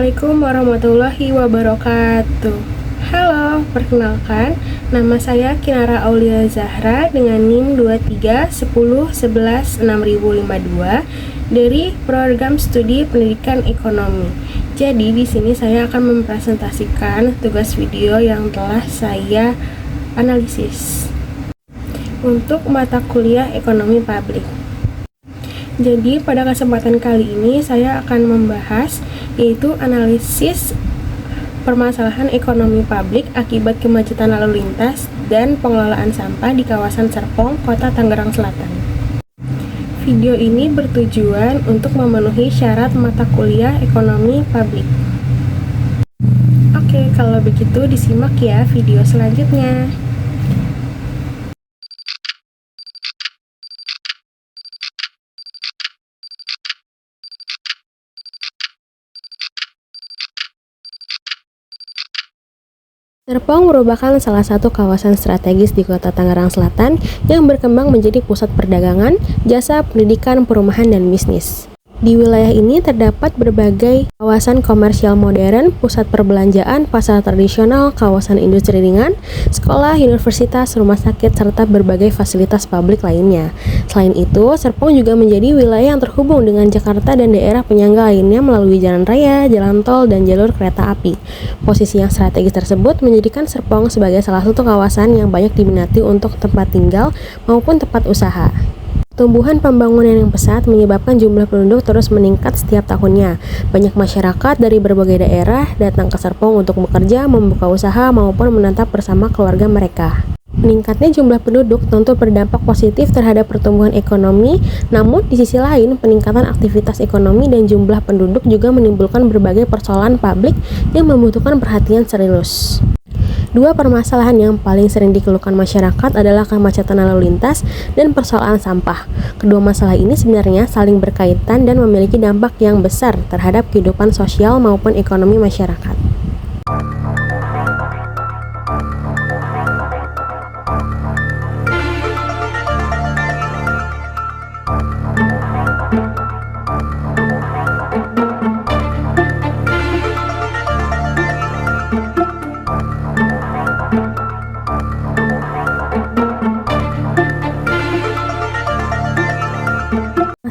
Assalamualaikum warahmatullahi wabarakatuh. Halo, perkenalkan, nama saya Kinara Aulia Zahra dengan NIM 2310116052 dari Program Studi Pendidikan Ekonomi. Jadi di sini saya akan mempresentasikan tugas video yang telah saya analisis untuk mata kuliah Ekonomi Publik. Jadi pada kesempatan kali ini saya akan membahas yaitu analisis permasalahan ekonomi publik akibat kemacetan lalu lintas dan pengelolaan sampah di kawasan Serpong, Kota Tangerang Selatan. Video ini bertujuan untuk memenuhi syarat mata kuliah ekonomi publik. Oke, kalau begitu disimak ya video selanjutnya. Serpong merupakan salah satu kawasan strategis di Kota Tangerang Selatan yang berkembang menjadi pusat perdagangan, jasa, pendidikan, perumahan, dan bisnis. Di wilayah ini terdapat berbagai kawasan komersial modern, pusat perbelanjaan, pasar tradisional, kawasan industri ringan, sekolah, universitas, rumah sakit, serta berbagai fasilitas publik lainnya. Selain itu, Serpong juga menjadi wilayah yang terhubung dengan Jakarta dan daerah penyangga lainnya melalui jalan raya, jalan tol, dan jalur kereta api. Posisi yang strategis tersebut menjadikan Serpong sebagai salah satu kawasan yang banyak diminati untuk tempat tinggal maupun tempat usaha. Pertumbuhan pembangunan yang pesat menyebabkan jumlah penduduk terus meningkat setiap tahunnya. Banyak masyarakat dari berbagai daerah datang ke Serpong untuk bekerja, membuka usaha, maupun menetap bersama keluarga mereka. Meningkatnya jumlah penduduk tentu berdampak positif terhadap pertumbuhan ekonomi, namun di sisi lain peningkatan aktivitas ekonomi dan jumlah penduduk juga menimbulkan berbagai persoalan publik yang membutuhkan perhatian serius. Dua permasalahan yang paling sering dikeluhkan masyarakat adalah kemacetan lalu lintas dan persoalan sampah. Kedua masalah ini sebenarnya saling berkaitan dan memiliki dampak yang besar terhadap kehidupan sosial maupun ekonomi masyarakat.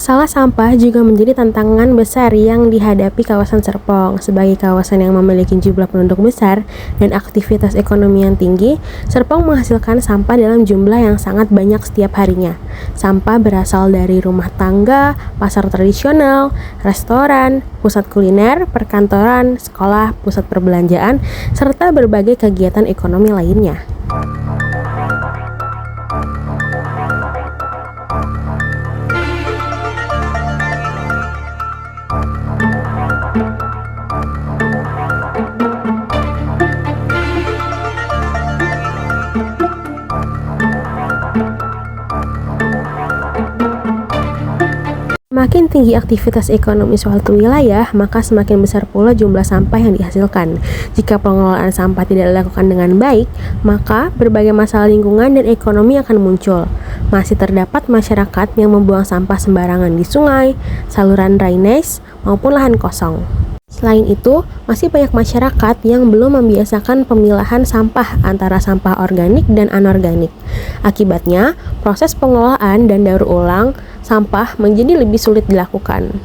Masalah sampah juga menjadi tantangan besar yang dihadapi kawasan Serpong. Sebagai kawasan yang memiliki jumlah penduduk besar dan aktivitas ekonomi yang tinggi, Serpong menghasilkan sampah dalam jumlah yang sangat banyak setiap harinya. Sampah berasal dari rumah tangga, pasar tradisional, restoran, pusat kuliner, perkantoran, sekolah, pusat perbelanjaan, serta berbagai kegiatan ekonomi lainnya. Semakin tinggi aktivitas ekonomi suatu wilayah, maka semakin besar pula jumlah sampah yang dihasilkan. Jika pengelolaan sampah tidak dilakukan dengan baik, maka berbagai masalah lingkungan dan ekonomi akan muncul. Masih terdapat masyarakat yang membuang sampah sembarangan di sungai, saluran drainase, maupun lahan kosong. Selain itu, masih banyak masyarakat yang belum membiasakan pemilahan sampah antara sampah organik dan anorganik. Akibatnya, proses pengelolaan dan daur ulang sampah menjadi lebih sulit dilakukan.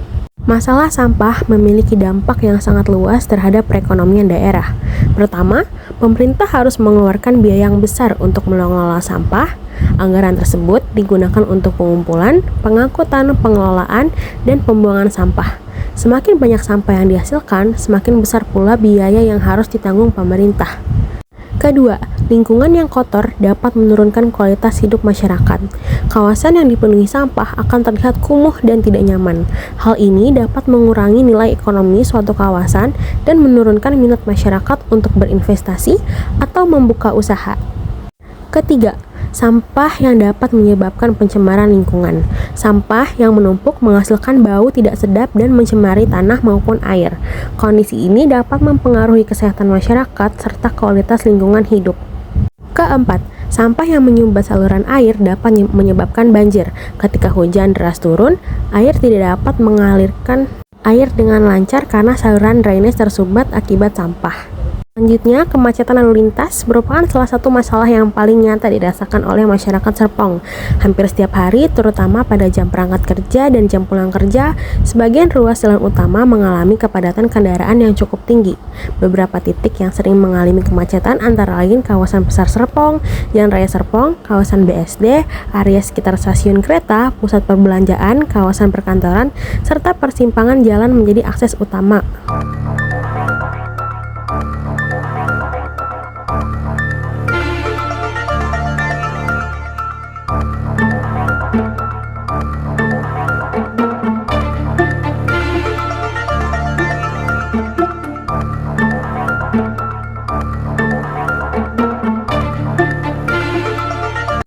Masalah sampah memiliki dampak yang sangat luas terhadap perekonomian daerah. Pertama, pemerintah harus mengeluarkan biaya yang besar untuk mengelola sampah. Anggaran tersebut digunakan untuk pengumpulan, pengangkutan, pengelolaan, dan pembuangan sampah. Semakin banyak sampah yang dihasilkan, semakin besar pula biaya yang harus ditanggung pemerintah. Kedua, lingkungan yang kotor dapat menurunkan kualitas hidup masyarakat. Kawasan yang dipenuhi sampah akan terlihat kumuh dan tidak nyaman. Hal ini dapat mengurangi nilai ekonomi suatu kawasan dan menurunkan minat masyarakat untuk berinvestasi atau membuka usaha. Ketiga, sampah yang dapat menyebabkan pencemaran lingkungan. Sampah yang menumpuk menghasilkan bau tidak sedap dan mencemari tanah maupun air. Kondisi ini dapat mempengaruhi kesehatan masyarakat serta kualitas lingkungan hidup. Keempat, sampah yang menyumbat saluran air dapat menyebabkan banjir. Ketika hujan deras turun, air tidak dapat mengalirkan air dengan lancar karena saluran drainase tersumbat akibat sampah. Selanjutnya, kemacetan lalu lintas merupakan salah satu masalah yang paling nyata dirasakan oleh masyarakat Serpong. Hampir setiap hari, terutama pada jam berangkat kerja dan jam pulang kerja, sebagian ruas jalan utama mengalami kepadatan kendaraan yang cukup tinggi. Beberapa titik yang sering mengalami kemacetan antara lain kawasan Besar Serpong, Jalan Raya Serpong, kawasan BSD, area sekitar stasiun kereta, pusat perbelanjaan, kawasan perkantoran, serta persimpangan jalan menjadi akses utama.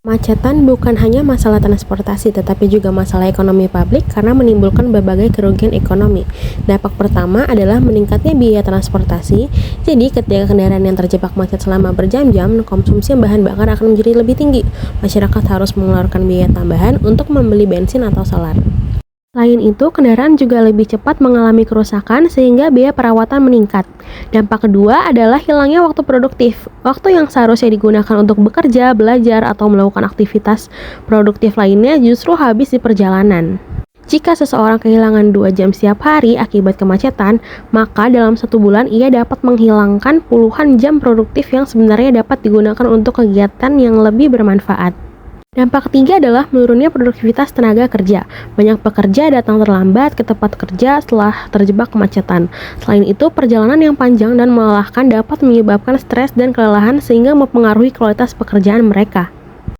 Kemacetan bukan hanya masalah transportasi, tetapi juga masalah ekonomi publik karena menimbulkan berbagai kerugian ekonomi. Dampak pertama adalah meningkatnya biaya transportasi. Jadi, ketika kendaraan yang terjebak macet selama berjam-jam, konsumsi bahan bakar akan menjadi lebih tinggi. Masyarakat harus mengeluarkan biaya tambahan untuk membeli bensin atau solar. Selain itu, kendaraan juga lebih cepat mengalami kerusakan sehingga biaya perawatan meningkat. Dampak kedua adalah hilangnya waktu produktif. Waktu yang seharusnya digunakan untuk bekerja, belajar, atau melakukan aktivitas produktif lainnya justru habis di perjalanan. Jika seseorang kehilangan 2 jam setiap hari akibat kemacetan, maka dalam 1 bulan ia dapat menghilangkan puluhan jam produktif yang sebenarnya dapat digunakan untuk kegiatan yang lebih bermanfaat. Dampak ketiga adalah menurunnya produktivitas tenaga kerja. Banyak pekerja datang terlambat ke tempat kerja setelah terjebak kemacetan. Selain itu, perjalanan yang panjang dan melelahkan dapat menyebabkan stres dan kelelahan sehingga mempengaruhi kualitas pekerjaan mereka.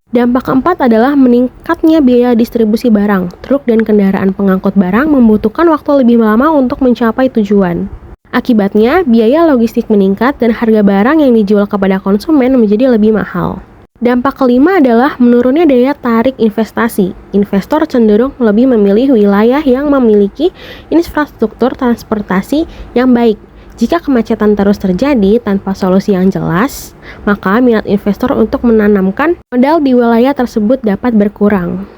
Dampak keempat adalah meningkatnya biaya distribusi barang. Truk dan kendaraan pengangkut barang membutuhkan waktu lebih lama untuk mencapai tujuan. Akibatnya, biaya logistik meningkat dan harga barang yang dijual kepada konsumen menjadi lebih mahal. Dampak kelima adalah menurunnya daya tarik investasi. Investor cenderung lebih memilih wilayah yang memiliki infrastruktur transportasi yang baik. Jika kemacetan terus terjadi tanpa solusi yang jelas, maka minat investor untuk menanamkan modal di wilayah tersebut dapat berkurang.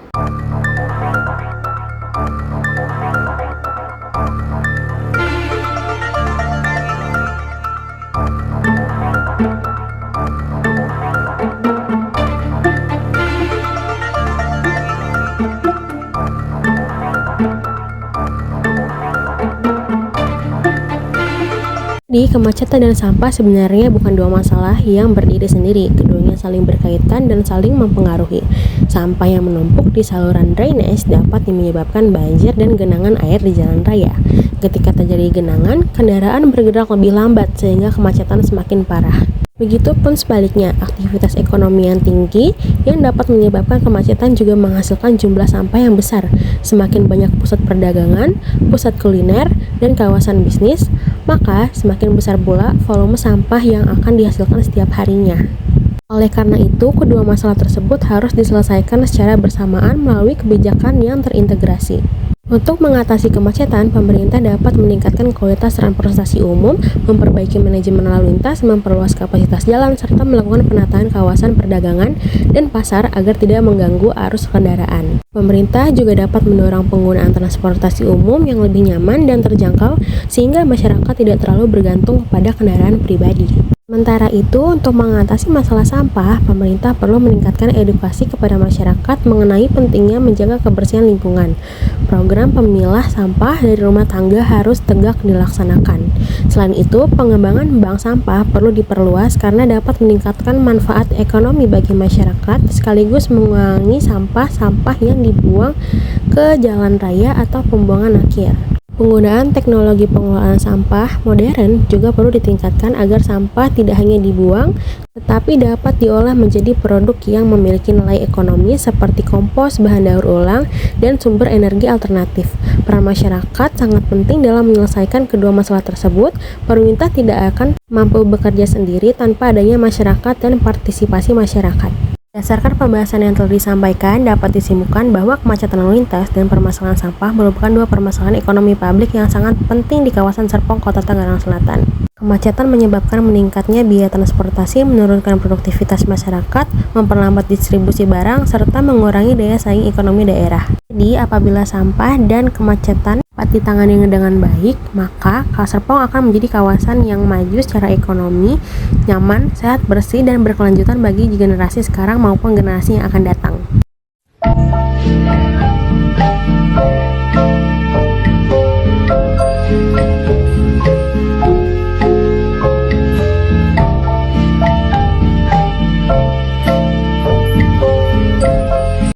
Di kemacetan dan sampah sebenarnya bukan dua masalah yang berdiri sendiri. Keduanya saling berkaitan dan saling mempengaruhi. Sampah yang menumpuk di saluran drainase dapat menyebabkan banjir dan genangan air di jalan raya. Ketika terjadi genangan, kendaraan bergerak lebih lambat sehingga kemacetan semakin parah. Begitupun sebaliknya, aktivitas ekonomi yang tinggi yang dapat menyebabkan kemacetan juga menghasilkan jumlah sampah yang besar. Semakin banyak pusat perdagangan, pusat kuliner, dan kawasan bisnis, maka semakin besar pula volume sampah yang akan dihasilkan setiap harinya. Oleh karena itu, kedua masalah tersebut harus diselesaikan secara bersamaan melalui kebijakan yang terintegrasi. Untuk mengatasi kemacetan, pemerintah dapat meningkatkan kualitas transportasi umum, memperbaiki manajemen lalu lintas, memperluas kapasitas jalan, serta melakukan penataan kawasan perdagangan dan pasar agar tidak mengganggu arus kendaraan. Pemerintah juga dapat mendorong penggunaan transportasi umum yang lebih nyaman dan terjangkau, sehingga masyarakat tidak terlalu bergantung kepada kendaraan pribadi. Sementara itu, untuk mengatasi masalah sampah, pemerintah perlu meningkatkan edukasi kepada masyarakat mengenai pentingnya menjaga kebersihan lingkungan. Program pemilah sampah dari rumah tangga harus tegak dilaksanakan. Selain itu, pengembangan bank sampah perlu diperluas karena dapat meningkatkan manfaat ekonomi bagi masyarakat sekaligus mengurangi sampah-sampah yang dibuang ke jalan raya atau pembuangan akhir. Penggunaan teknologi pengelolaan sampah modern juga perlu ditingkatkan agar sampah tidak hanya dibuang, tetapi dapat diolah menjadi produk yang memiliki nilai ekonomi seperti kompos, bahan daur ulang, dan sumber energi alternatif. Peran masyarakat sangat penting dalam menyelesaikan kedua masalah tersebut. Pemerintah tidak akan mampu bekerja sendiri tanpa adanya masyarakat dan partisipasi masyarakat. Berdasarkan pembahasan yang telah disampaikan, dapat disimpulkan bahwa kemacetan lalu lintas dan permasalahan sampah merupakan dua permasalahan ekonomi publik yang sangat penting di kawasan Serpong, Kota Tangerang Selatan. Kemacetan menyebabkan meningkatnya biaya transportasi, menurunkan produktivitas masyarakat, memperlambat distribusi barang, serta mengurangi daya saing ekonomi daerah. Jadi, apabila sampah dan kemacetan dapat ditangani dengan baik, maka Kali Serpong akan menjadi kawasan yang maju secara ekonomi, nyaman, sehat, bersih, dan berkelanjutan bagi generasi sekarang maupun generasi yang akan datang.